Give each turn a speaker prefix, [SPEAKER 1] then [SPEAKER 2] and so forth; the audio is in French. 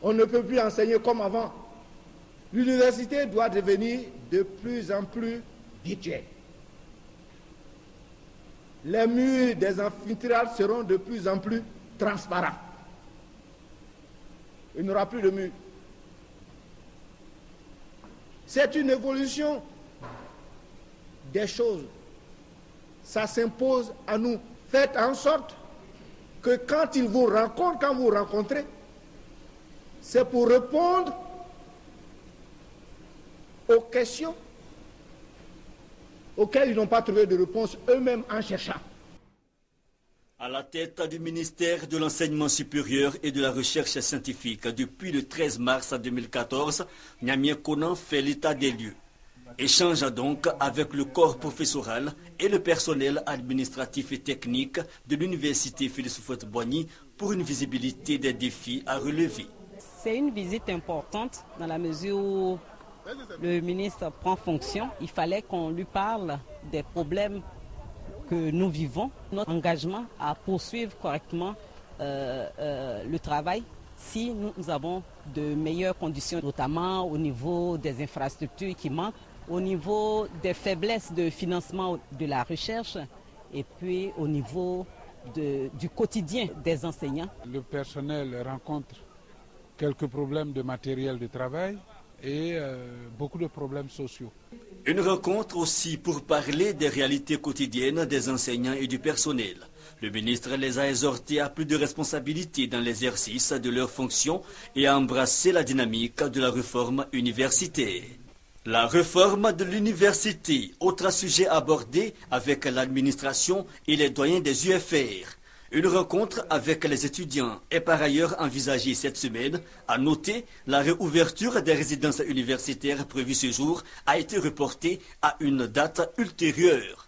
[SPEAKER 1] On ne peut plus enseigner comme avant. L'université doit devenir de plus en plus virtuelle. Les murs des amphithéâtres seront de plus en plus transparents. Il n'y aura plus de murs. C'est une évolution des choses. Ça s'impose à nous. Faites en sorte que quand ils vous rencontrent, quand vous rencontrez, c'est pour répondre aux questions auxquelles ils n'ont pas trouvé de réponse eux-mêmes en cherchant.
[SPEAKER 2] À la tête du ministère de l'Enseignement supérieur et de la Recherche scientifique depuis le 13 mars 2014, Niamey Konan fait l'état des lieux. Échange donc avec le corps professoral et le personnel administratif et technique de l'université Félix Houphouët-Boigny pour une visibilité des défis à relever.
[SPEAKER 3] C'est une visite importante dans la mesure où le ministre prend fonction. Il fallait qu'on lui parle des problèmes que nous vivons, notre engagement à poursuivre correctement le travail si nous avons de meilleures conditions, notamment au niveau des infrastructures qui manquent, au niveau des faiblesses de financement de la recherche et puis au niveau du quotidien des enseignants.
[SPEAKER 4] Le personnel rencontre quelques problèmes de matériel de travail et beaucoup de problèmes sociaux.
[SPEAKER 2] Une rencontre aussi pour parler des réalités quotidiennes des enseignants et du personnel. Le ministre les a exhortés à plus de responsabilité dans l'exercice de leurs fonctions et à embrasser la dynamique de la réforme universitaire. La réforme de l'université, autre sujet abordé avec l'administration et les doyens des UFR. Une rencontre avec les étudiants est par ailleurs envisagée cette semaine. À noter, la réouverture des résidences universitaires prévues ce jour a été reportée à une date ultérieure.